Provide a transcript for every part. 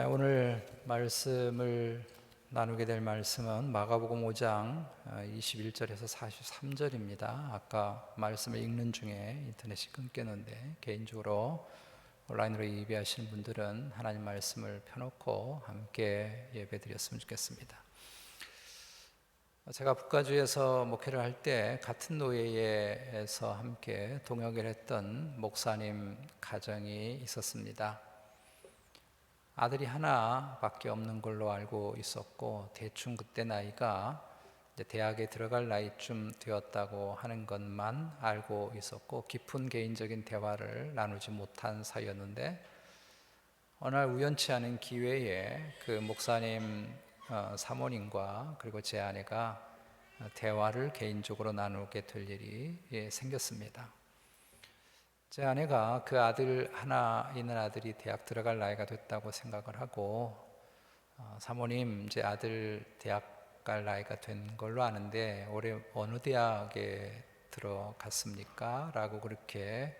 오늘 말씀을 나누게 될 말씀은 마가복음 5장 21절에서 43절입니다. 아까 말씀을 읽는 중에 인터넷이 끊겼는데 개인적으로 온라인으로 예배하시는 분들은 하나님 말씀을 펴놓고 함께 예배드렸으면 좋겠습니다. 제가 북가주에서 목회를 할 때 같은 노예에서 함께 동역을 했던 목사님 가정이 있었습니다. 아들이 하나밖에 없는 걸로 알고 있었고 대충 그때 나이가 이제 대학에 들어갈 나이쯤 되었다고 하는 것만 알고 있었고 깊은 개인적인 대화를 나누지 못한 사이였는데 어느 날 우연치 않은 기회에 그 목사님 사모님과 그리고 제 아내가 대화를 개인적으로 나누게 될 일이 생겼습니다. 제 아내가 그 아들 하나 있는 아들이 대학 들어갈 나이가 됐다고 생각을 하고 사모님, 제 아들 대학 갈 나이가 된 걸로 아는데 올해 어느 대학에 들어갔습니까? 라고 그렇게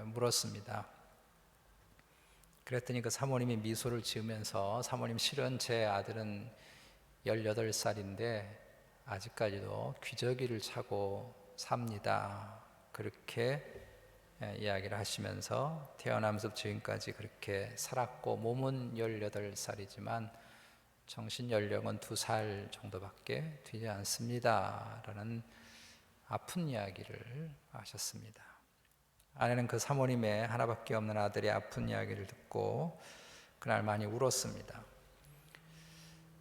물었습니다. 그랬더니 그 사모님이 미소를 지으면서 사모님, 실은 제 아들은 18살인데 아직까지도 귀저귀를 차고 삽니다. 그렇게 이야기를 하시면서 태어나면서 지금까지 그렇게 살았고 몸은 18살이지만 정신 연령은 2살 정도밖에 되지 않습니다 라는 아픈 이야기를 하셨습니다. 아내는 그 사모님의 하나밖에 없는 아들의 아픈 이야기를 듣고 그날 많이 울었습니다.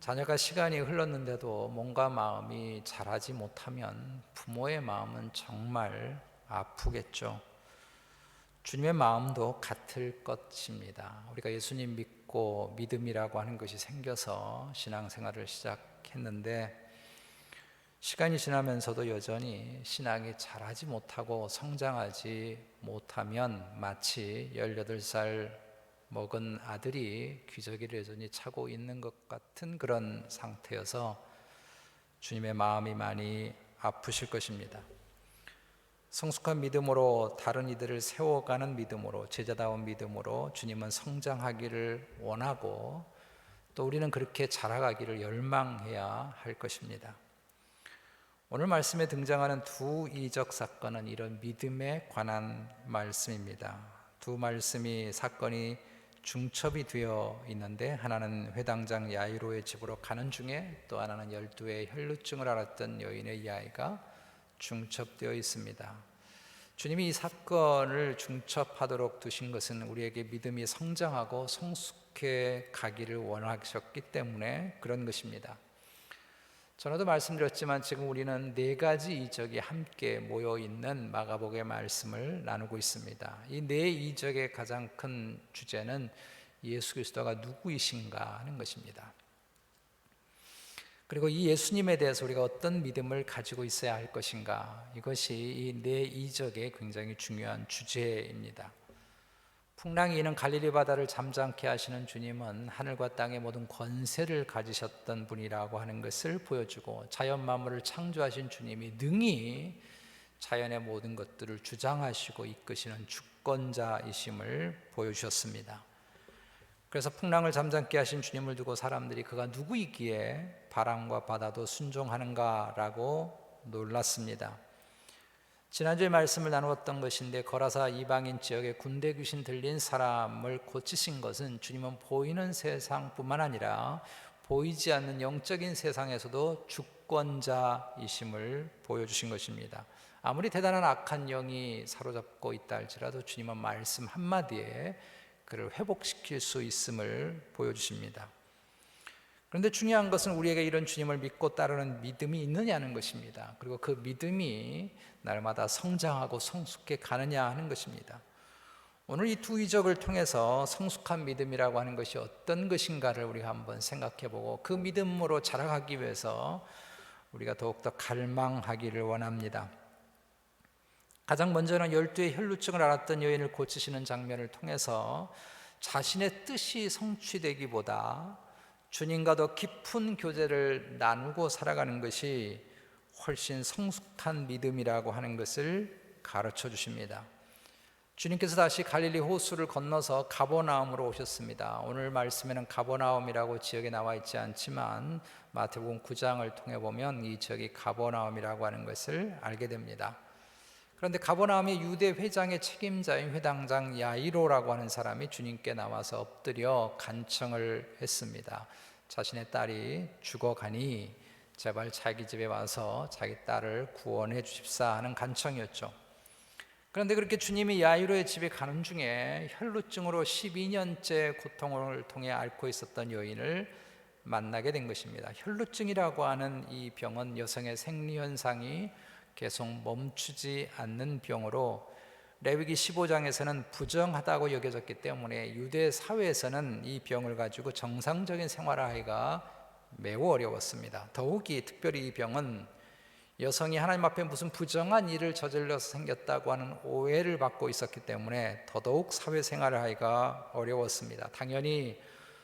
자녀가 시간이 흘렀는데도 몸과 마음이 자라지 못하면 부모의 마음은 정말 아프겠죠. 주님의 마음도 같을 것입니다. 우리가 예수님 믿고 믿음이라고 하는 것이 생겨서 신앙생활을 시작했는데 시간이 지나면서도 여전히 신앙이 자라지 못하고 성장하지 못하면 마치 18살 먹은 아들이 귀저귀를 여전히 차고 있는 것 같은 그런 상태여서 주님의 마음이 많이 아프실 것입니다. 성숙한 믿음으로 다른 이들을 세워가는 믿음으로 제자다운 믿음으로 주님은 성장하기를 원하고 또 우리는 그렇게 자라가기를 열망해야 할 것입니다. 오늘 말씀에 등장하는 두 이적 사건은 이런 믿음에 관한 말씀입니다. 두 말씀이 사건이 중첩이 되어 있는데 하나는 회당장 야이로의 집으로 가는 중에 또 하나는 12의 혈루증을 앓았던 여인의 이야기가 중첩되어 있습니다. 주님이 이 사건을 중첩하도록 두신 것은 우리에게 믿음이 성장하고 성숙해 가기를 원하셨기 때문에 그런 것입니다. 전에도 말씀드렸지만 지금 우리는 4가지 이적이 함께 모여 있는 마가복음의 말씀을 나누고 있습니다. 이 4이적의 가장 큰 주제는 예수 그리스도가 누구이신가 하는 것입니다. 그리고 이 예수님에 대해서 우리가 어떤 믿음을 가지고 있어야 할 것인가, 이것이 이 4이적의 굉장히 중요한 주제입니다. 풍랑이 이는 갈릴리 바다를 잠잠케 하시는 주님은 하늘과 땅의 모든 권세를 가지셨던 분이라고 하는 것을 보여주고 자연 만물을 창조하신 주님이 능히 자연의 모든 것들을 주장하시고 이끄시는 주권자이심을 보여주셨습니다. 그래서 풍랑을 잠잠케 하신 주님을 두고 사람들이 그가 누구이기에 바람과 바다도 순종하는가라고 놀랐습니다. 지난주에 말씀을 나누었던 것인데 거라사 이방인 지역에 군대 귀신 들린 사람을 고치신 것은 주님은 보이는 세상뿐만 아니라 보이지 않는 영적인 세상에서도 주권자이심을 보여주신 것입니다. 아무리 대단한 악한 영이 사로잡고 있다 할지라도 주님은 말씀 한마디에 그를 회복시킬 수 있음을 보여주십니다. 그런데 중요한 것은 우리에게 이런 주님을 믿고 따르는 믿음이 있느냐는 것입니다. 그리고 그 믿음이 날마다 성장하고 성숙해 가느냐 하는 것입니다. 오늘 이 두 이적을 통해서 성숙한 믿음이라고 하는 것이 어떤 것인가를 우리가 한번 생각해보고 그 믿음으로 자라가기 위해서 우리가 더욱더 갈망하기를 원합니다. 가장 먼저는 12의 혈루증을 앓았던 여인을 고치시는 장면을 통해서 자신의 뜻이 성취되기보다 주님과 더 깊은 교제를 나누고 살아가는 것이 훨씬 성숙한 믿음이라고 하는 것을 가르쳐 주십니다. 주님께서 다시 갈릴리 호수를 건너서 가버나움으로 오셨습니다. 오늘 말씀에는 가버나움이라고 지역에 나와 있지 않지만 마태복음 9장을 통해 보면 이 지역이 가버나움이라고 하는 것을 알게 됩니다. 그런데 가버나움의 유대 회장의 책임자인 회당장 야이로라고 하는 사람이 주님께 나와서 엎드려 간청을 했습니다. 자신의 딸이 죽어가니 제발 자기 집에 와서 자기 딸을 구원해 주십사 하는 간청이었죠. 그런데 그렇게 주님이 야이로의 집에 가는 중에 혈루증으로 12년째 고통을 통해 앓고 있었던 여인을 만나게 된 것입니다. 혈루증이라고 하는 이 병은 여성의 생리현상이 계속 멈추지 않는 병으로 레위기 15장에서는 부정하다고 여겨졌기 때문에 유대 사회에서는 이 병을 가지고 정상적인 생활을 하기가 매우 어려웠습니다. 더욱이 특별히 이 병은 여성이 하나님 앞에 무슨 부정한 일을 저질러서 생겼다고 하는 오해를 받고 있었기 때문에 더더욱 사회생활을 하기가 어려웠습니다. 당연히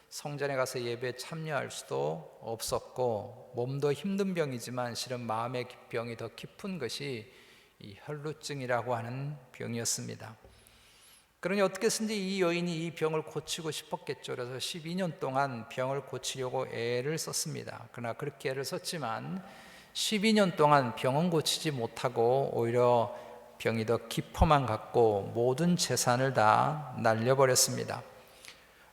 성전에 가서 예배에 참여할 수도 없었고 몸도 힘든 병이지만 실은 마음의 병이 더 깊은 것이 이 혈루증이라고 하는 병이었습니다. 그러니 어떻게든지 이 여인이 이 병을 고치고 싶었겠죠. 그래서 12년 동안 병을 고치려고 애를 썼습니다. 그러나 그렇게 애를 썼지만 12년 동안 병은 고치지 못하고 오히려 병이 더 깊어만 갔고 모든 재산을 다 날려버렸습니다.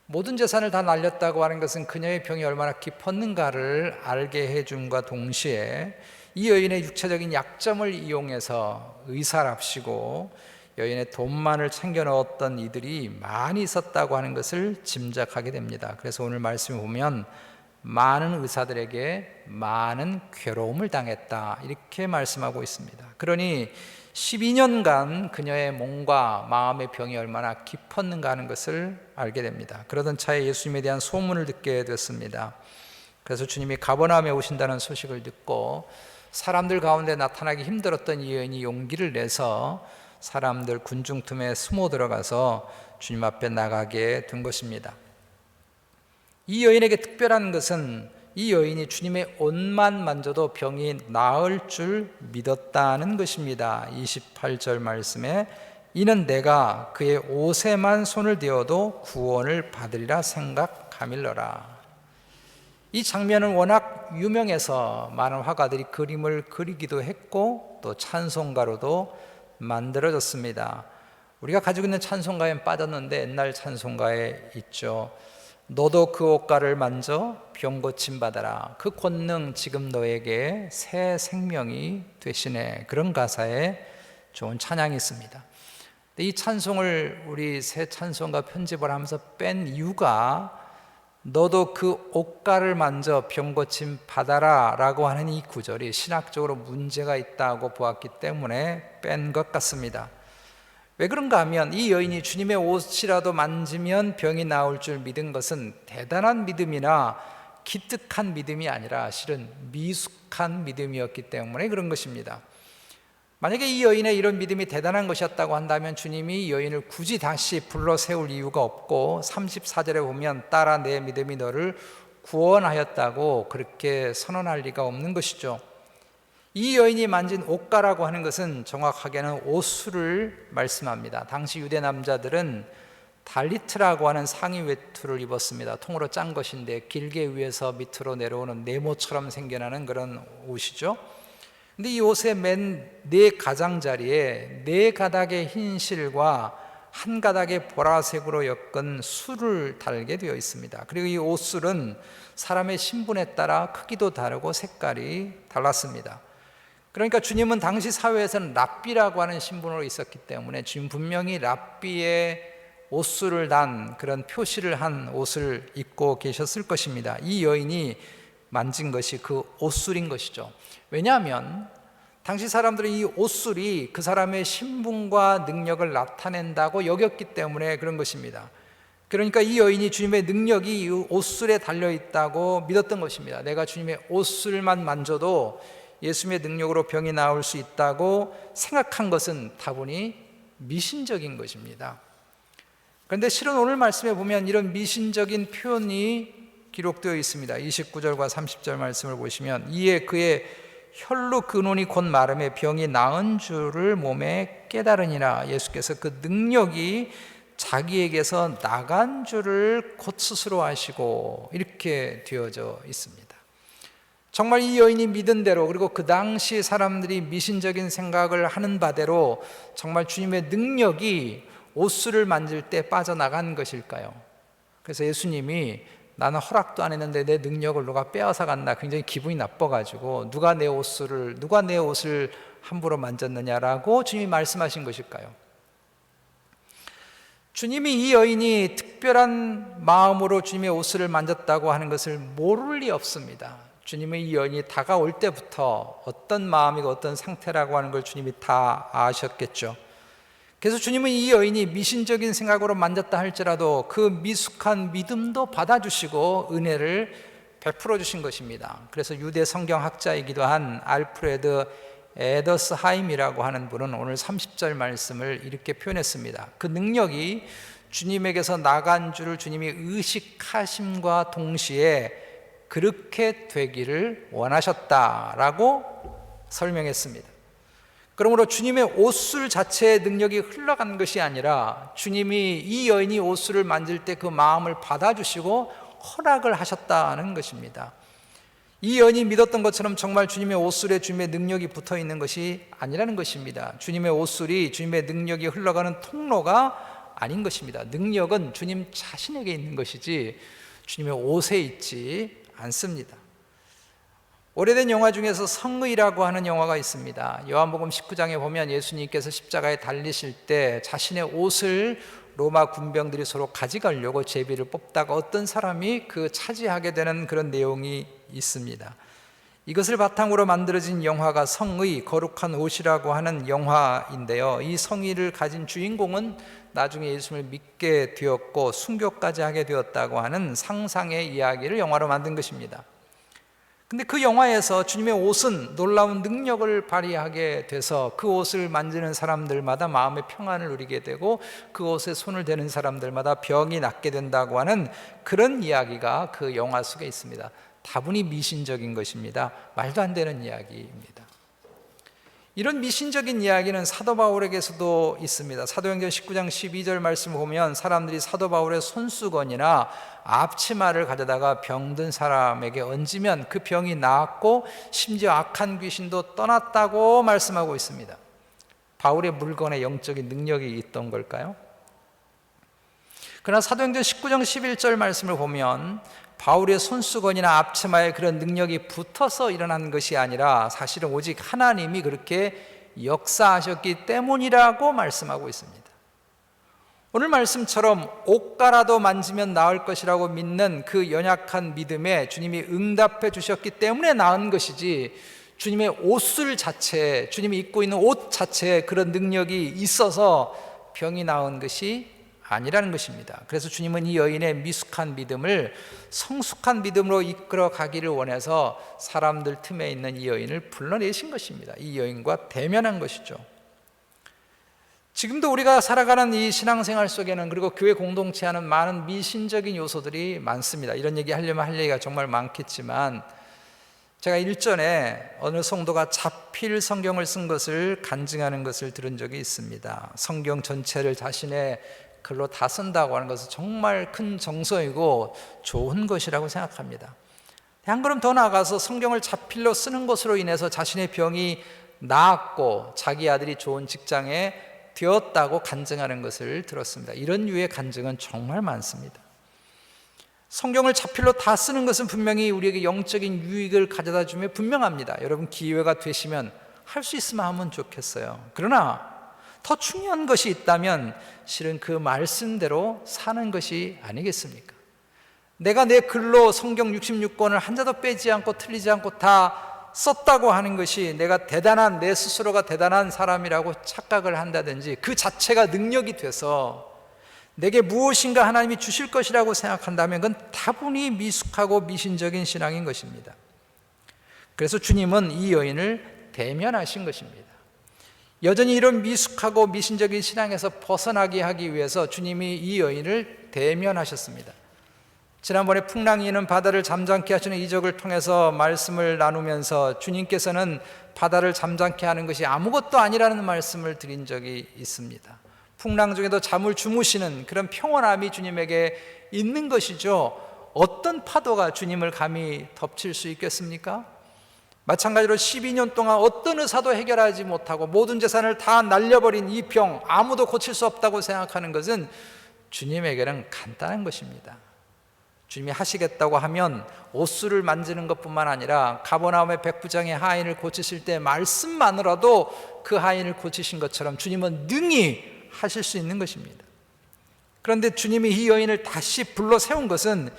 모든 재산을 다 날렸다고 하는 것은 그녀의 병이 얼마나 깊었는가를 알게 해줌과 동시에 이 여인의 육체적인 약점을 이용해서 의사랍시고 여인의 돈만을 챙겨 넣었던 이들이 많이 있었다고 하는 것을 짐작하게 됩니다. 그래서 오늘 말씀을 보면 많은 의사들에게 많은 괴로움을 당했다 이렇게 말씀하고 있습니다. 그러니 12년간 그녀의 몸과 마음의 병이 얼마나 깊었는가 하는 것을 알게 됩니다. 그러던 차에 예수님에 대한 소문을 듣게 됐습니다. 그래서 주님이 가버나움에 오신다는 소식을 듣고 사람들 가운데 나타나기 힘들었던 이 여인이 용기를 내서 사람들 군중 틈에 숨어 들어가서 주님 앞에 나가게 된 것입니다. 이 여인에게 특별한 것은 이 여인이 주님의 옷만 만져도 병이 나을 줄 믿었다는 것입니다. 28절 말씀에 이는 내가 그의 옷에만 손을 대어도 구원을 받으리라 생각하밀러라. 이 장면은 워낙 유명해서 많은 화가들이 그림을 그리기도 했고 또 찬송가로도 만들어졌습니다. 우리가 가지고 있는 찬송가에 빠졌는데 옛날 찬송가에 있죠. 너도 그 옷가를 만져 병 고침 받아라. 그 권능 지금 너에게 새 생명이 되시네. 그런 가사에 좋은 찬양이 있습니다. 이 찬송을 우리 새 찬송가 편집을 하면서 뺀 이유가 너도 그 옷가를 만져 병 고침 받아라 라고 하는 이 구절이 신학적으로 문제가 있다고 보았기 때문에 뺀 것 같습니다. 왜 그런가 하면 이 여인이 주님의 옷이라도 만지면 병이 나올 줄 믿은 것은 대단한 믿음이나 기특한 믿음이 아니라 실은 미숙한 믿음이었기 때문에 그런 것입니다. 만약에 이 여인의 이런 믿음이 대단한 것이었다고 한다면 주님이 이 여인을 굳이 다시 불러 세울 이유가 없고 34절에 보면 딸아 내 믿음이 너를 구원하였다고 그렇게 선언할 리가 없는 것이죠. 이 여인이 만진 옷가라고 하는 것은 정확하게는 옷수를 말씀합니다. 당시 유대 남자들은 달리트라고 하는 상의 외투를 입었습니다. 통으로 짠 것인데 길게 위에서 밑으로 내려오는 네모처럼 생겨나는 그런 옷이죠. 근데 이 옷의 맨 네 가장자리에 네 가닥의 흰 실과 한 가닥의 보라색으로 엮은 술을 달게 되어 있습니다. 그리고 이 옷술은 사람의 신분에 따라 크기도 다르고 색깔이 달랐습니다. 그러니까 주님은 당시 사회에서는 랍비라고 하는 신분으로 있었기 때문에 주님 분명히 랍비의 옷술을 단 그런 표시를 한 옷을 입고 계셨을 것입니다. 이 여인이 만진 것이 그 옷술인 것이죠. 왜냐하면 당시 사람들은 이 옷술이 그 사람의 신분과 능력을 나타낸다고 여겼기 때문에 그런 것입니다. 그러니까 이 여인이 주님의 능력이 이 옷술에 달려있다고 믿었던 것입니다. 내가 주님의 옷술만 만져도 예수님의 능력으로 병이 나올 수 있다고 생각한 것은 다분히 미신적인 것입니다. 그런데 실은 오늘 말씀에 보면 이런 미신적인 표현이 기록되어 있습니다. 29절과 30절 말씀을 보시면 이에 그의 혈루 근원이 곧 마름에 병이 나은 줄을 몸에 깨달으니라. 예수께서 그 능력이 자기에게서 나간 줄을 곧 스스로 아시고 이렇게 되어져 있습니다. 정말 이 여인이 믿은 대로, 그리고 그 당시 사람들이 미신적인 생각을 하는 바대로 정말 주님의 능력이 옷수를 만질 때 빠져나간 것일까요? 그래서 예수님이 나는 허락도 안 했는데 내 능력을 누가 빼앗아 갔나 굉장히 기분이 나빠가지고 누가 내 옷을 함부로 만졌느냐라고 주님이 말씀하신 것일까요? 주님이 이 여인이 특별한 마음으로 주님의 옷을 만졌다고 하는 것을 모를 리 없습니다. 주님은 이 여인이 다가올 때부터 어떤 마음이고 어떤 상태라고 하는 걸 주님이 다 아셨겠죠. 그래서 주님은 이 여인이 미신적인 생각으로 만졌다 할지라도 그 미숙한 믿음도 받아주시고 은혜를 베풀어 주신 것입니다. 그래서 유대 성경학자이기도 한 알프레드 에더스하임이라고 하는 분은 오늘 30절 말씀을 이렇게 표현했습니다. 그 능력이 주님에게서 나간 줄을 주님이 의식하심과 동시에 그렇게 되기를 원하셨다라고 설명했습니다. 그러므로 주님의 옷술 자체의 능력이 흘러간 것이 아니라 주님이 이 여인이 옷술을 만질 때 그 마음을 받아주시고 허락을 하셨다는 것입니다. 이 여인이 믿었던 것처럼 정말 주님의 옷술에 주님의 능력이 붙어 있는 것이 아니라는 것입니다. 주님의 옷술이 주님의 능력이 흘러가는 통로가 아닌 것입니다. 능력은 주님 자신에게 있는 것이지 주님의 옷에 있지 않습니다. 오래된 영화 중에서 성의라고 하는 영화가 있습니다. 요한복음 19장에 보면 예수님께서 십자가에 달리실 때 자신의 옷을 로마 군병들이 서로 가져가려고 제비를 뽑다가 어떤 사람이 그 차지하게 되는 그런 내용이 있습니다. 이것을 바탕으로 만들어진 영화가 성의, 거룩한 옷이라고 하는 영화인데요. 이 성의를 가진 주인공은 나중에 예수님을 믿게 되었고 순교까지 하게 되었다고 하는 상상의 이야기를 영화로 만든 것입니다. 근데 그 영화에서 주님의 옷은 놀라운 능력을 발휘하게 돼서 그 옷을 만지는 사람들마다 마음의 평안을 누리게 되고 그 옷에 손을 대는 사람들마다 병이 낫게 된다고 하는 그런 이야기가 그 영화 속에 있습니다. 다분히 미신적인 것입니다. 말도 안 되는 이야기입니다. 이런 미신적인 이야기는 사도 바울에게서도 있습니다. 사도행전 19장 12절 말씀을 보면 사람들이 사도 바울의 손수건이나 앞치마를 가져다가 병든 사람에게 얹으면 그 병이 나았고 심지어 악한 귀신도 떠났다고 말씀하고 있습니다. 바울의 물건에 영적인 능력이 있던 걸까요? 그러나 사도행전 19장 11절 말씀을 보면 바울의 손수건이나 앞치마에 그런 능력이 붙어서 일어난 것이 아니라 사실은 오직 하나님이 그렇게 역사하셨기 때문이라고 말씀하고 있습니다. 오늘 말씀처럼 옷가라도 만지면 나을 것이라고 믿는 그 연약한 믿음에 주님이 응답해 주셨기 때문에 나은 것이지 주님의 옷술 자체에, 주님이 입고 있는 옷 자체에 그런 능력이 있어서 병이 나은 것이 아니라는 것입니다. 그래서 주님은 이 여인의 미숙한 믿음을 성숙한 믿음으로 이끌어 가기를 원해서 사람들 틈에 있는 이 여인을 불러내신 것입니다. 이 여인과 대면한 것이죠. 지금도 우리가 살아가는 이 신앙생활 속에는, 그리고 교회 공동체 하는 많은 미신적인 요소들이 많습니다. 이런 얘기 하려면 할 얘기가 정말 많겠지만 제가 일전에 어느 성도가 자필 성경을 쓴 것을 간증하는 것을 들은 적이 있습니다. 성경 전체를 자신의 글로 다 쓴다고 하는 것은 정말 큰 정성이고 좋은 것이라고 생각합니다. 한 걸음 더 나아가서 성경을 자필로 쓰는 것으로 인해서 자신의 병이 나았고 자기 아들이 좋은 직장에 되었다고 간증하는 것을 들었습니다. 이런 류의 간증은 정말 많습니다. 성경을 자필로 다 쓰는 것은 분명히 우리에게 영적인 유익을 가져다 주며 분명합니다. 여러분 기회가 되시면 할 수 있으면 하면 좋겠어요. 그러나 더 중요한 것이 있다면 실은 그 말씀대로 사는 것이 아니겠습니까? 내가 내 글로 성경 66권을 한 자도 빼지 않고 틀리지 않고 다 썼다고 하는 것이 내가 대단한, 내 스스로가 대단한 사람이라고 착각을 한다든지 그 자체가 능력이 돼서 내게 무엇인가 하나님이 주실 것이라고 생각한다면 그건 다분히 미숙하고 미신적인 신앙인 것입니다. 그래서 주님은 이 여인을 대면하신 것입니다. 여전히 이런 미숙하고 미신적인 신앙에서 벗어나게 하기 위해서 주님이 이 여인을 대면하셨습니다. 지난번에 풍랑이 있는 바다를 잠잠케 하시는 이적을 통해서 말씀을 나누면서 주님께서는 바다를 잠잠케 하는 것이 아무것도 아니라는 말씀을 드린 적이 있습니다. 풍랑 중에도 잠을 주무시는 그런 평온함이 주님에게 있는 것이죠. 어떤 파도가 주님을 감히 덮칠 수 있겠습니까? 마찬가지로 12년 동안 어떤 의사도 해결하지 못하고 모든 재산을 다 날려버린 이 병, 아무도 고칠 수 없다고 생각하는 것은 주님에게는 간단한 것입니다. 주님이 하시겠다고 하면 옷수를 만지는 것뿐만 아니라 가버나움의 백부장의 하인을 고치실 때 말씀만으로도 그 하인을 고치신 것처럼 주님은 능히 하실 수 있는 것입니다. 그런데 주님이 이 여인을 다시 불러 세운 것은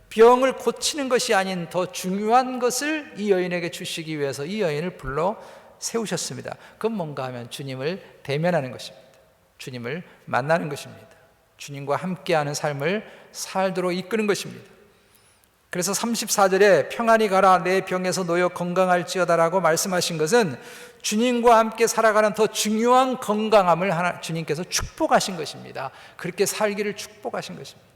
병을 고치는 것이 아닌 더 중요한 것을 이 여인에게 주시기 위해서 이 여인을 불러 세우셨습니다. 그건 뭔가 하면 주님을 대면하는 것입니다. 주님을 만나는 것입니다. 주님과 함께하는 삶을 살도록 이끄는 것입니다. 그래서 34절에 평안히 가라 내 병에서 놓여 건강할지어다라고 말씀하신 것은 주님과 함께 살아가는 더 중요한 건강함을 주님께서 축복하신 것입니다. 그렇게 살기를 축복하신 것입니다.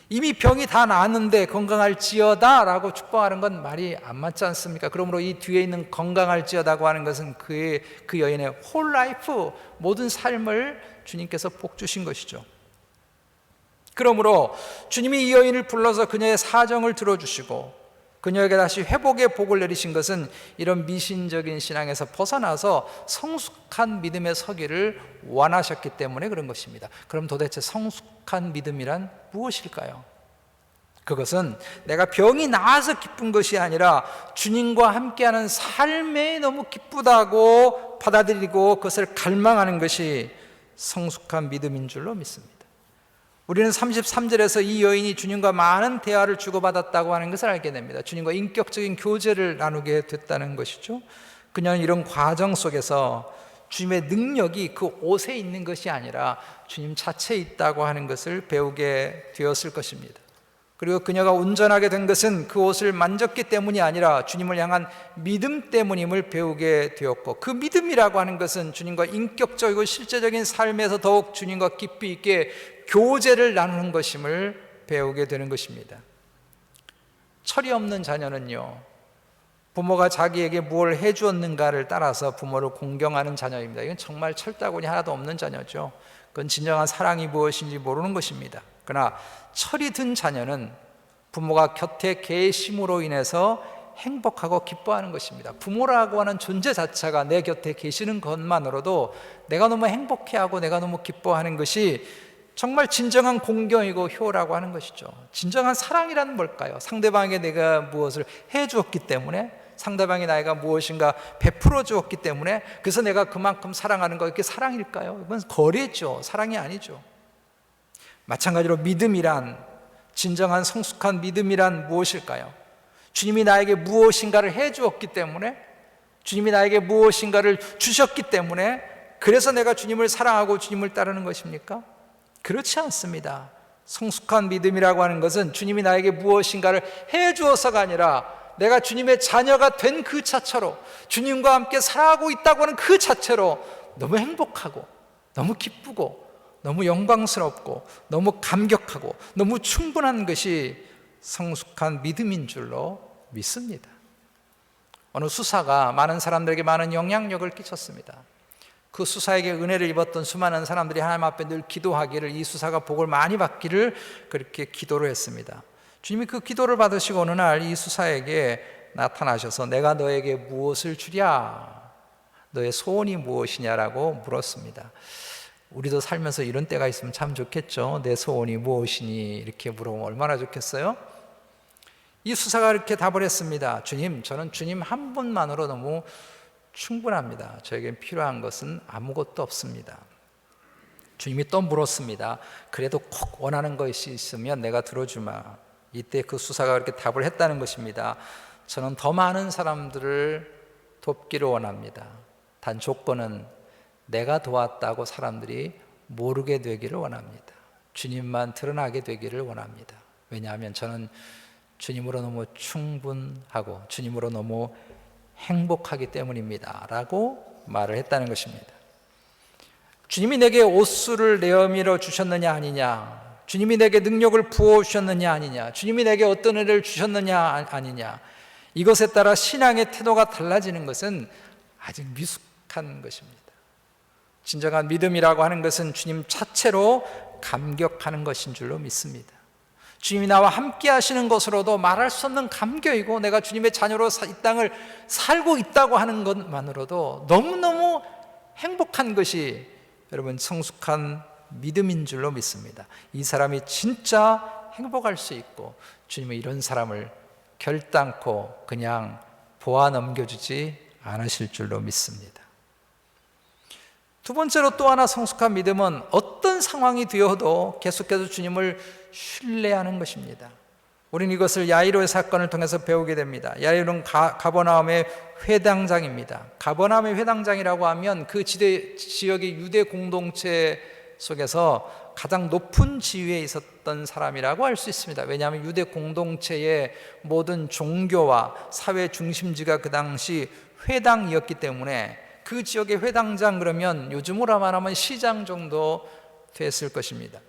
이미 병이 다 나았는데 건강할지어다 라고 축복하는 건 말이 안 맞지 않습니까? 그러므로 이 뒤에 있는 건강할지어다고 하는 것은 그 여인의 홀 라이프, 모든 삶을 주님께서 복 주신 것이죠. 그러므로 주님이 이 여인을 불러서 그녀의 사정을 들어주시고 그녀에게 다시 회복의 복을 내리신 것은 이런 미신적인 신앙에서 벗어나서 성숙한 믿음에 서기를 원하셨기 때문에 그런 것입니다. 그럼 도대체 성숙한 믿음이란 무엇일까요? 그것은 내가 병이 나아서 기쁜 것이 아니라 주님과 함께하는 삶에 너무 기쁘다고 받아들이고 그것을 갈망하는 것이 성숙한 믿음인 줄로 믿습니다. 우리는 33절에서 이 여인이 주님과 많은 대화를 주고받았다고 하는 것을 알게 됩니다. 주님과 인격적인 교제를 나누게 됐다는 것이죠. 그녀는 이런 과정 속에서 주님의 능력이 그 옷에 있는 것이 아니라 주님 자체에 있다고 하는 것을 배우게 되었을 것입니다. 그리고 그녀가 온전하게 된 것은 그 옷을 만졌기 때문이 아니라 주님을 향한 믿음 때문임을 배우게 되었고, 그 믿음이라고 하는 것은 주님과 인격적이고 실제적인 삶에서 더욱 주님과 깊이 있게 교제를 나누는 것임을 배우게 되는 것입니다. 철이 없는 자녀는요, 부모가 자기에게 무엇을 해주었는가를 따라서 부모를 공경하는 자녀입니다. 이건 정말 철다구니 하나도 없는 자녀죠. 그건 진정한 사랑이 무엇인지 모르는 것입니다. 그러나 철이 든 자녀는 부모가 곁에 계심으로 인해서 행복하고 기뻐하는 것입니다. 부모라고 하는 존재 자체가 내 곁에 계시는 것만으로도 내가 너무 행복해하고 내가 너무 기뻐하는 것이 정말 진정한 공경이고 효라고 하는 것이죠. 진정한 사랑이란 뭘까요? 상대방에게 내가 무엇을 해주었기 때문에, 상대방이 나에게 무엇인가 베풀어 주었기 때문에, 그래서 내가 그만큼 사랑하는 거, 이게 사랑일까요? 이건 거래죠. 사랑이 아니죠. 마찬가지로 믿음이란, 진정한 성숙한 믿음이란 무엇일까요? 주님이 나에게 무엇인가를 해주었기 때문에, 주님이 나에게 무엇인가를 주셨기 때문에, 그래서 내가 주님을 사랑하고 주님을 따르는 것입니까? 그렇지 않습니다. 성숙한 믿음이라고 하는 것은 주님이 나에게 무엇인가를 해주어서가 아니라 내가 주님의 자녀가 된 그 자체로, 주님과 함께 살아가고 있다고 하는 그 자체로 너무 행복하고 너무 기쁘고 너무 영광스럽고 너무 감격하고 너무 충분한 것이 성숙한 믿음인 줄로 믿습니다. 어느 수사가 많은 사람들에게 많은 영향력을 끼쳤습니다. 그 수사에게 은혜를 입었던 수많은 사람들이 하나님 앞에 늘 기도하기를, 이 수사가 복을 많이 받기를 그렇게 기도를 했습니다. 주님이 그 기도를 받으시고 어느 날 이 수사에게 나타나셔서 내가 너에게 무엇을 주랴? 너의 소원이 무엇이냐라고 물었습니다. 우리도 살면서 이런 때가 있으면 참 좋겠죠. 내 소원이 무엇이니? 이렇게 물어보면 얼마나 좋겠어요? 이 수사가 이렇게 답을 했습니다. 주님, 저는 주님 한 분만으로 너무 충분합니다. 저에겐 필요한 것은 아무것도 없습니다. 주님이 또 물었습니다. 그래도 꼭 원하는 것이 있으면 내가 들어주마. 이때 그 수사가 그렇게 답을 했다는 것입니다. 저는 더 많은 사람들을 돕기를 원합니다. 단 조건은 내가 도왔다고 사람들이 모르게 되기를 원합니다. 주님만 드러나게 되기를 원합니다. 왜냐하면 저는 주님으로 너무 충분하고 주님으로 너무 행복하기 때문입니다 라고 말을 했다는 것입니다. 주님이 내게 옷수를 내어밀어 주셨느냐 아니냐, 주님이 내게 능력을 부어주셨느냐 아니냐, 주님이 내게 어떤 은혜를 주셨느냐 아니냐, 이것에 따라 신앙의 태도가 달라지는 것은 아직 미숙한 것입니다. 진정한 믿음이라고 하는 것은 주님 자체로 감격하는 것인 줄로 믿습니다. 주님이 나와 함께 하시는 것으로도 말할 수 없는 감격이고, 내가 주님의 자녀로 이 땅을 살고 있다고 하는 것만으로도 너무너무 행복한 것이 여러분 성숙한 믿음인 줄로 믿습니다. 이 사람이 진짜 행복할 수 있고, 주님은 이런 사람을 결단코 그냥 보아 넘겨주지 않으실 줄로 믿습니다. 두 번째로 또 하나 성숙한 믿음은 어떤 상황이 되어도 계속해서 주님을 신뢰하는 것입니다. 우리는 이것을 야이로의 사건을 통해서 배우게 됩니다. 야이로는 가버나움의 회당장입니다. 가버나움의 회당장이라고 하면 그 지역의 유대 공동체 속에서 가장 높은 지위에 있었던 사람이라고 할 수 있습니다. 왜냐하면 유대 공동체의 모든 종교와 사회 중심지가 그 당시 회당이었기 때문에 그 지역의 회당장, 그러면 요즘으로 말하면 시장 정도 됐을 것입니다.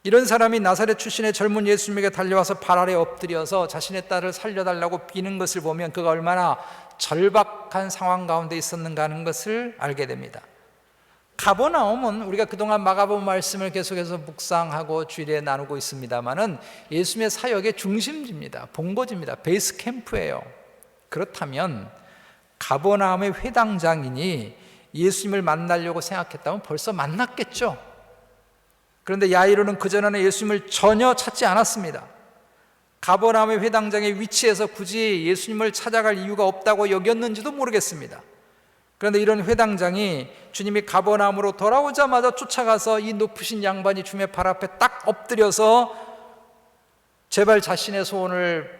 이런 사람이 나사렛 출신의 젊은 예수님에게 달려와서 발 아래 엎드려서 자신의 딸을 살려달라고 비는 것을 보면 그가 얼마나 절박한 상황 가운데 있었는가 하는 것을 알게 됩니다. 가버나움은 우리가 그동안 마가복음 말씀을 계속해서 묵상하고 주일에 나누고 있습니다만은 예수님의 사역의 중심지입니다. 본거지입니다. 베이스 캠프예요. 그렇다면 가버나움의 회당장이니 예수님을 만나려고 생각했다면 벌써 만났겠죠. 그런데 야이로는 그전에는 예수님을 전혀 찾지 않았습니다. 가버나움의 회당장의 위치에서 굳이 예수님을 찾아갈 이유가 없다고 여겼는지도 모르겠습니다. 그런데 이런 회당장이 주님이 가버나움으로 돌아오자마자 쫓아가서 이 높으신 양반이 주님의 발 앞에 딱 엎드려서 제발 자신의 소원을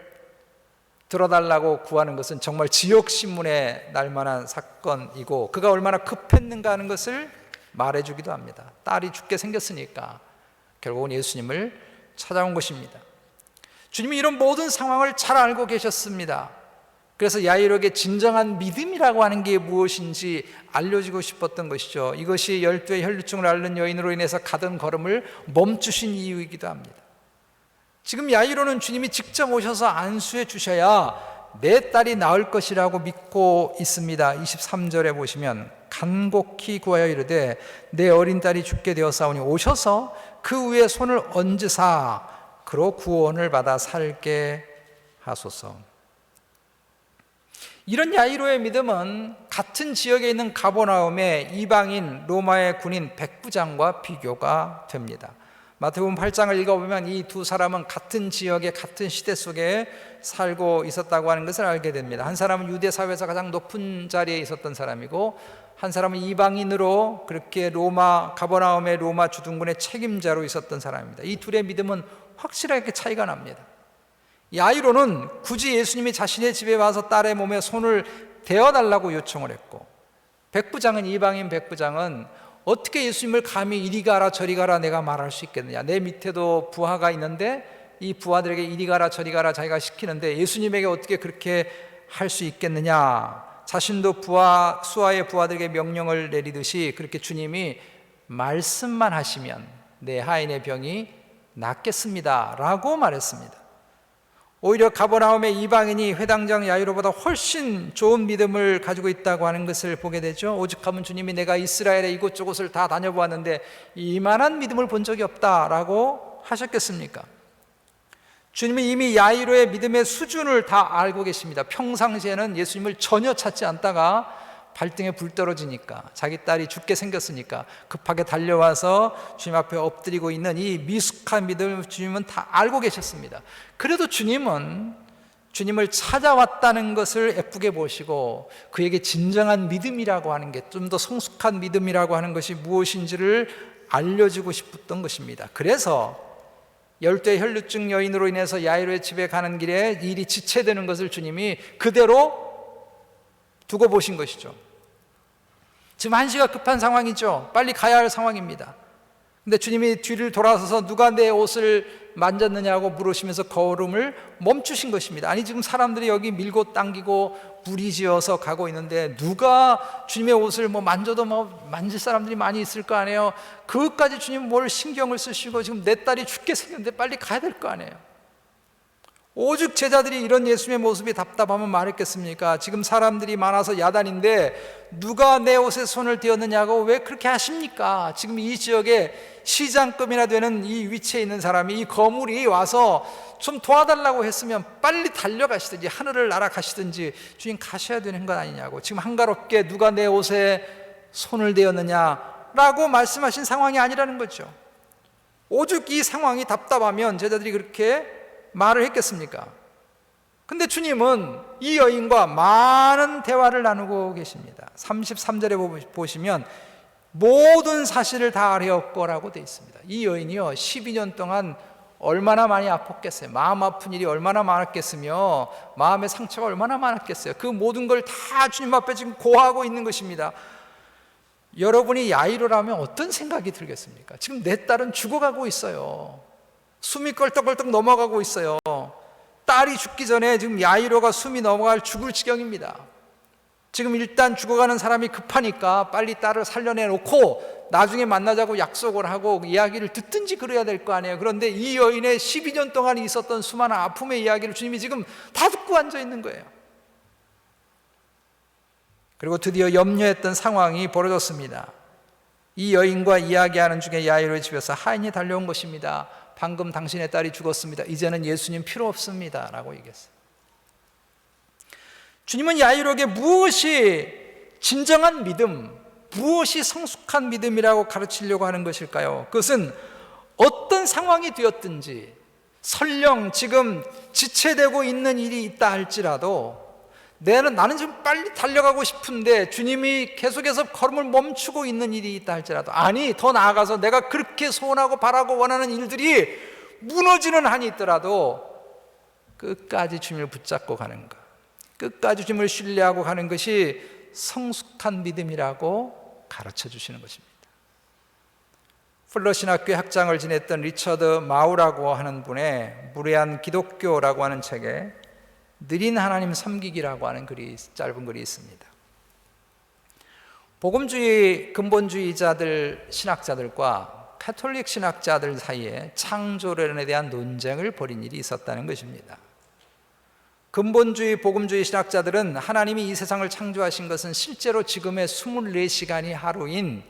들어달라고 구하는 것은 정말 지역신문에 날만한 사건이고, 그가 얼마나 급했는가 하는 것을 말해주기도 합니다. 딸이 죽게 생겼으니까 결국은 예수님을 찾아온 것입니다. 주님이 이런 모든 상황을 잘 알고 계셨습니다. 그래서 야이로에게 진정한 믿음이라고 하는 게 무엇인지 알려주고 싶었던 것이죠. 이것이 12의 혈루증을 앓는 여인으로 인해서 가던 걸음을 멈추신 이유이기도 합니다. 지금 야이로는 주님이 직접 오셔서 안수해 주셔야 내 딸이 나을 것이라고 믿고 있습니다. 23절에 보시면 간곡히 구하여 이르되 내 어린 딸이 죽게 되었사오니 오셔서 그 위에 손을 얹으사 그로 구원을 받아 살게 하소서. 이런 야이로의 믿음은 같은 지역에 있는 가버나움의 이방인 로마의 군인 백부장과 비교가 됩니다. 마태복음 8장을 읽어보면 이 두 사람은 같은 지역에 같은 시대 속에 살고 있었다고 하는 것을 알게 됩니다. 한 사람은 유대 사회에서 가장 높은 자리에 있었던 사람이고, 한 사람은 이방인으로 그렇게 가버나움의 로마 주둔군의 책임자로 있었던 사람입니다. 이 둘의 믿음은 확실하게 차이가 납니다. 야이로는 굳이 예수님이 자신의 집에 와서 딸의 몸에 손을 대어달라고 요청을 했고, 백부장은, 이방인 백부장은 어떻게 예수님을 감히 이리 가라 저리 가라 내가 말할 수 있겠느냐, 내 밑에도 부하가 있는데 이 부하들에게 이리 가라 저리 가라 자기가 시키는데 예수님에게 어떻게 그렇게 할 수 있겠느냐, 자신도 수하의 부하들에게 명령을 내리듯이 그렇게 주님이 말씀만 하시면 내 하인의 병이 낫겠습니다 라고 말했습니다. 오히려 가버나움의 이방인이 회당장 야이로보다 훨씬 좋은 믿음을 가지고 있다고 하는 것을 보게 되죠. 오죽하면 주님이 내가 이스라엘의 이곳저곳을 다 다녀보았는데 이만한 믿음을 본 적이 없다라고 하셨겠습니까? 주님은 이미 야이로의 믿음의 수준을 다 알고 계십니다. 평상시에는 예수님을 전혀 찾지 않다가 발등에 불 떨어지니까, 자기 딸이 죽게 생겼으니까 급하게 달려와서 주님 앞에 엎드리고 있는 이 미숙한 믿음을 주님은 다 알고 계셨습니다. 그래도 주님은 주님을 찾아왔다는 것을 예쁘게 보시고 그에게 진정한 믿음이라고 하는 게, 좀 더 성숙한 믿음이라고 하는 것이 무엇인지를 알려주고 싶었던 것입니다. 그래서 12의 혈루증 여인으로 인해서 야이로의 집에 가는 길에 일이 지체되는 것을 주님이 그대로 두고 보신 것이죠. 지금 한시가 급한 상황이죠. 빨리 가야 할 상황입니다. 근데 주님이 뒤를 돌아서서 누가 내 옷을 만졌느냐고 물으시면서 걸음을 멈추신 것입니다. 아니 지금 사람들이 여기 밀고 당기고 무리지어서 가고 있는데 누가 주님의 옷을 만져도 만질 사람들이 많이 있을 거 아니에요. 그것까지 주님 뭘 신경을 쓰시고 지금 내 딸이 죽게 생겼는데 빨리 가야 될 거 아니에요. 오죽 제자들이 이런 예수님의 모습이 답답하면 말했겠습니까? 지금 사람들이 많아서 야단인데 누가 내 옷에 손을 대었느냐고 왜 그렇게 하십니까? 지금 이 지역에 시장급이나 되는 이 위치에 있는 사람이 이 거물이 와서 좀 도와달라고 했으면 빨리 달려가시든지 하늘을 날아가시든지 주님 가셔야 되는 건 아니냐고. 지금 한가롭게 누가 내 옷에 손을 대었느냐라고 말씀하신 상황이 아니라는 거죠. 오죽 이 상황이 답답하면 제자들이 그렇게 말을 했겠습니까? 근데 주님은 이 여인과 많은 대화를 나누고 계십니다. 33절에 보시면 모든 사실을 다 아뢰었고라고 되어 있습니다. 이 여인이요 12년 동안 얼마나 많이 아팠겠어요. 마음 아픈 일이 얼마나 많았겠으며 마음의 상처가 얼마나 많았겠어요. 그 모든 걸 다 주님 앞에 지금 고하고 있는 것입니다. 여러분이 야이로라면 어떤 생각이 들겠습니까? 지금 내 딸은 죽어가고 있어요. 숨이 껄떡껄떡 넘어가고 있어요. 딸이 죽기 전에 지금 야이로가 숨이 넘어갈 죽을 지경입니다. 지금 일단 죽어가는 사람이 급하니까 빨리 딸을 살려내놓고 나중에 만나자고 약속을 하고 이야기를 듣든지 그래야 될 거 아니에요. 그런데 이 여인의 12년 동안 있었던 수많은 아픔의 이야기를 주님이 지금 다 듣고 앉아 있는 거예요. 그리고 드디어 염려했던 상황이 벌어졌습니다. 이 여인과 이야기하는 중에 야이로의 집에서 하인이 달려온 것입니다. 방금 당신의 딸이 죽었습니다. 이제는 예수님 필요 없습니다 라고 얘기했어요. 주님은 야이로에게 무엇이 진정한 믿음, 무엇이 성숙한 믿음이라고 가르치려고 하는 것일까요? 그것은 어떤 상황이 되었든지 설령 지금 지체되고 있는 일이 있다 할지라도 나는 지금 빨리 달려가고 싶은데 주님이 계속해서 걸음을 멈추고 있는 일이 있다 할지라도, 아니 더 나아가서 내가 그렇게 소원하고 바라고 원하는 일들이 무너지는 한이 있더라도 끝까지 주님을 붙잡고 가는 것, 끝까지 주님을 신뢰하고 가는 것이 성숙한 믿음이라고 가르쳐 주시는 것입니다. 플러신학교의 학장을 지냈던 리처드 마우라고 하는 분의 무례한 기독교라고 하는 책에 느린 하나님 섬기기라고 하는 짧은 글이 있습니다. 복음주의 근본주의자들 신학자들과 가톨릭 신학자들 사이에 창조론에 대한 논쟁을 벌인 일이 있었다는 것입니다. 근본주의 복음주의 신학자들은 하나님이 이 세상을 창조하신 것은 실제로 지금의 24시간이 하루인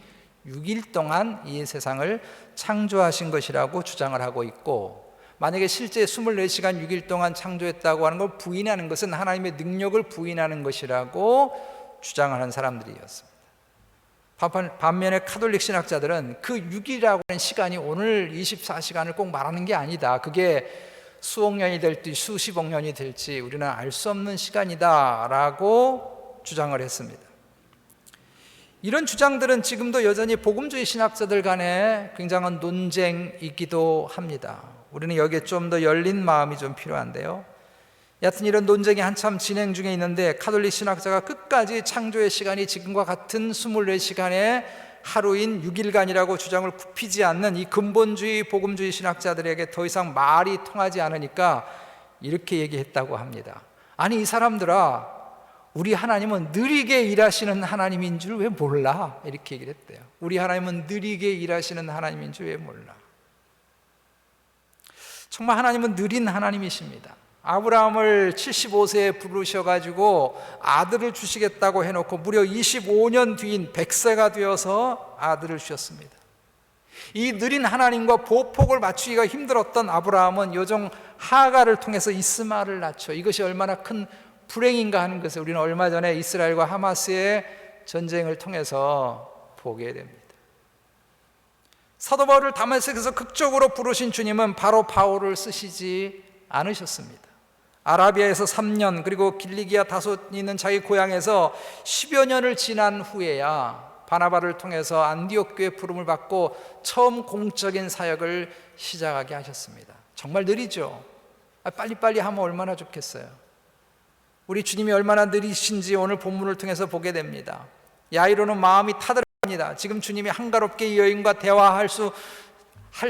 6일 동안 이 세상을 창조하신 것이라고 주장을 하고 있고, 만약에 실제 24시간 6일 동안 창조했다고 하는 걸 부인하는 것은 하나님의 능력을 부인하는 것이라고 주장하는 사람들이었습니다. 반면에 가톨릭 신학자들은 그 6일이라고 하는 시간이 오늘 24시간을 꼭 말하는 게 아니다. 그게 수억 년이 될지 수십억 년이 될지 우리는 알 수 없는 시간이다 라고 주장을 했습니다. 이런 주장들은 지금도 여전히 복음주의 신학자들 간에 굉장한 논쟁이기도 합니다. 우리는 여기에 좀 더 열린 마음이 좀 필요한데요. 여하튼 이런 논쟁이 한참 진행 중에 있는데 가톨릭 신학자가 끝까지 창조의 시간이 지금과 같은 24시간의 하루인 6일간이라고 주장을 굽히지 않는 이 근본주의 복음주의 신학자들에게 더 이상 말이 통하지 않으니까 이렇게 얘기했다고 합니다. 아니 이 사람들아, 우리 하나님은 느리게 일하시는 하나님인 줄 왜 몰라? 이렇게 얘기를 했대요. 우리 하나님은 느리게 일하시는 하나님인 줄 왜 몰라? 정말 하나님은 느린 하나님이십니다. 아브라함을 75세에 부르셔가지고 아들을 주시겠다고 해놓고 무려 25년 뒤인 100세가 되어서 아들을 주셨습니다. 이 느린 하나님과 보폭을 맞추기가 힘들었던 아브라함은 요정 하가를 통해서 이스마엘을 낳죠. 이것이 얼마나 큰 불행인가 하는 것을 우리는 얼마 전에 이스라엘과 하마스의 전쟁을 통해서 보게 됩니다. 사도 바울을 다메섹에서 극적으로 부르신 주님은 바로 바울을 쓰시지 않으셨습니다. 아라비아에서 3년 그리고 길리기아 다소 있는 자기 고향에서 10여 년을 지난 후에야 바나바를 통해서 안디옥 교회 부름을 받고 처음 공적인 사역을 시작하게 하셨습니다. 정말 느리죠. 빨리빨리 하면 얼마나 좋겠어요. 우리 주님이 얼마나 느리신지 오늘 본문을 통해서 보게 됩니다. 야이로는 마음이 타들어 합니다. 지금 주님이 한가롭게 이 여인과 대화할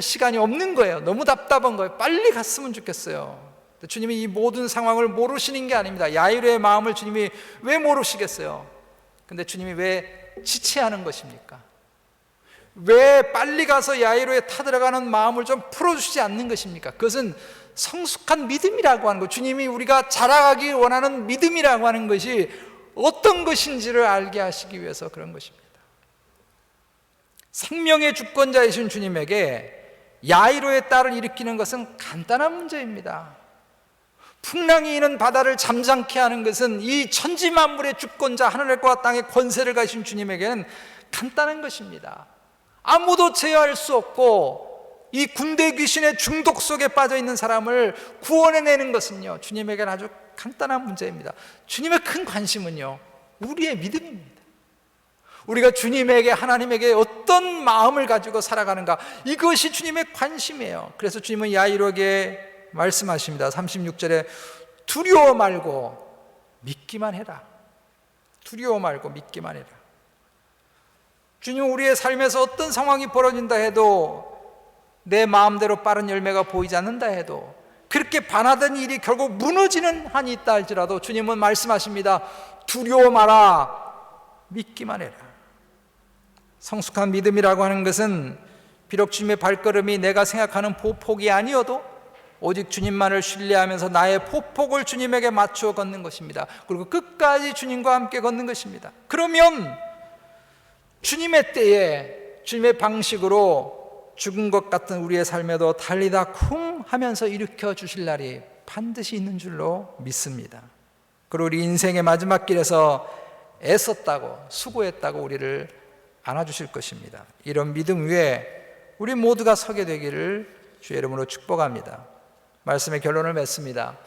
시간이 없는 거예요. 너무 답답한 거예요. 빨리 갔으면 좋겠어요. 주님이 이 모든 상황을 모르시는 게 아닙니다. 야이로의 마음을 주님이 왜 모르시겠어요? 근데 주님이 왜 지체하는 것입니까? 왜 빨리 가서 야이로에 타들어가는 마음을 좀 풀어주시지 않는 것입니까? 그것은 성숙한 믿음이라고 하는 것, 주님이 우리가 자라가기 원하는 믿음이라고 하는 것이 어떤 것인지를 알게 하시기 위해서 그런 것입니다. 생명의 주권자이신 주님에게 야이로의 딸을 일으키는 것은 간단한 문제입니다. 풍랑이 있는 바다를 잠잠케 하는 것은 이 천지만물의 주권자, 하늘과 땅의 권세를 가진 주님에게는 간단한 것입니다. 아무도 제어할 수 없고 이 군대 귀신의 중독 속에 빠져 있는 사람을 구원해내는 것은요, 주님에게는 아주 간단한 문제입니다. 주님의 큰 관심은요, 우리의 믿음입니다. 우리가 주님에게, 하나님에게 어떤 마음을 가지고 살아가는가, 이것이 주님의 관심이에요. 그래서 주님은 야이로에게 말씀하십니다. 36절에 두려워 말고 믿기만 해라. 두려워 말고 믿기만 해라. 주님은 우리의 삶에서 어떤 상황이 벌어진다 해도, 내 마음대로 빠른 열매가 보이지 않는다 해도, 그렇게 반하던 일이 결국 무너지는 한이 있다 할지라도 주님은 말씀하십니다. 두려워 마라. 믿기만 해라. 성숙한 믿음이라고 하는 것은 비록 주님의 발걸음이 내가 생각하는 보폭이 아니어도 오직 주님만을 신뢰하면서 나의 보폭을 주님에게 맞추어 걷는 것입니다. 그리고 끝까지 주님과 함께 걷는 것입니다. 그러면 주님의 때에, 주님의 방식으로 죽은 것 같은 우리의 삶에도 달리다 쿵 하면서 일으켜 주실 날이 반드시 있는 줄로 믿습니다. 그리고 우리 인생의 마지막 길에서 애썼다고, 수고했다고 우리를 안아주실 것입니다. 이런 믿음 위에 우리 모두가 서게 되기를 주의 이름으로 축복합니다. 말씀의 결론을 맺습니다.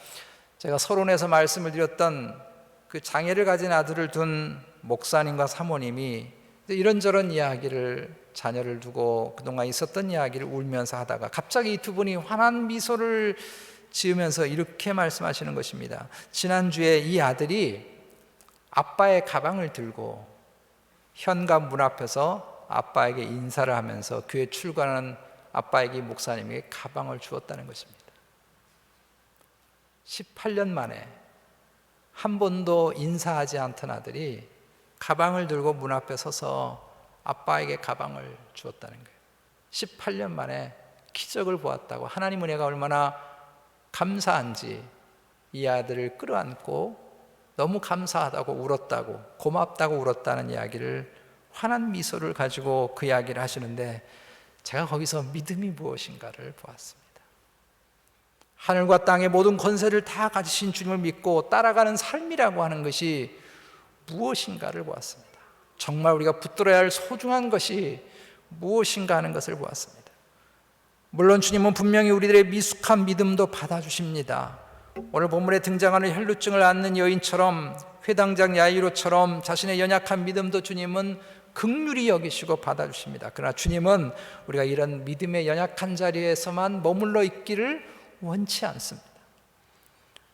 제가 서론에서 말씀을 드렸던 그 장애를 가진 아들을 둔 목사님과 사모님이 이런저런 이야기를, 자녀를 두고 그동안 있었던 이야기를 울면서 하다가 갑자기 이 두 분이 환한 미소를 지으면서 이렇게 말씀하시는 것입니다. 지난주에 이 아들이 아빠의 가방을 들고 현관 문 앞에서 아빠에게 인사를 하면서 교회 출근하는 아빠에게, 목사님에게 가방을 주었다는 것입니다. 18년 만에 한 번도 인사하지 않던 아들이 가방을 들고 문 앞에 서서 아빠에게 가방을 주었다는 거예요. 18년 만에 기적을 보았다고, 하나님 은혜가 얼마나 감사한지 이 아들을 끌어안고 너무 감사하다고 울었다고, 고맙다고 울었다는 이야기를, 환한 미소를 가지고 그 이야기를 하시는데, 제가 거기서 믿음이 무엇인가를 보았습니다. 하늘과 땅의 모든 권세를 다 가지신 주님을 믿고 따라가는 삶이라고 하는 것이 무엇인가를 보았습니다. 정말 우리가 붙들어야 할 소중한 것이 무엇인가 하는 것을 보았습니다. 물론 주님은 분명히 우리들의 미숙한 믿음도 받아주십니다. 오늘 본문에 등장하는 혈루증을 앓는 여인처럼, 회당장 야이로처럼 자신의 연약한 믿음도 주님은 긍휼히 여기시고 받아주십니다. 그러나 주님은 우리가 이런 믿음의 연약한 자리에서만 머물러 있기를 원치 않습니다.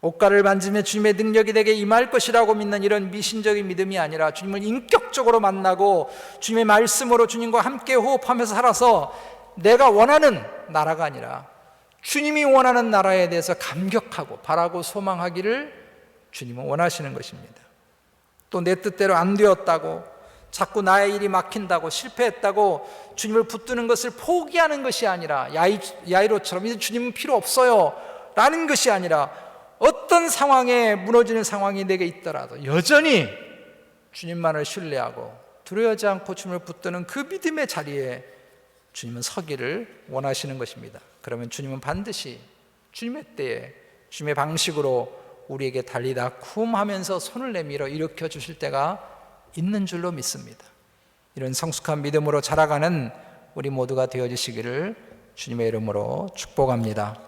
옷가를 만지면 주님의 능력이 내게 임할 것이라고 믿는 이런 미신적인 믿음이 아니라, 주님을 인격적으로 만나고 주님의 말씀으로 주님과 함께 호흡하면서 살아서 내가 원하는 나라가 아니라 주님이 원하는 나라에 대해서 감격하고 바라고 소망하기를 주님은 원하시는 것입니다. 또 내 뜻대로 안 되었다고, 자꾸 나의 일이 막힌다고, 실패했다고 주님을 붙드는 것을 포기하는 것이 아니라, 야이로처럼 이제 주님은 필요 없어요 라는 것이 아니라, 어떤 상황에, 무너지는 상황이 내게 있더라도 여전히 주님만을 신뢰하고 두려워하지 않고 주님을 붙드는 그 믿음의 자리에 주님은 서기를 원하시는 것입니다. 그러면 주님은 반드시 주님의 때에, 주님의 방식으로 우리에게 달리다 쿰 하면서 손을 내밀어 일으켜 주실 때가 있는 줄로 믿습니다. 이런 성숙한 믿음으로 자라가는 우리 모두가 되어주시기를 주님의 이름으로 축복합니다.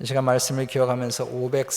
이 시간 말씀을 기억하면서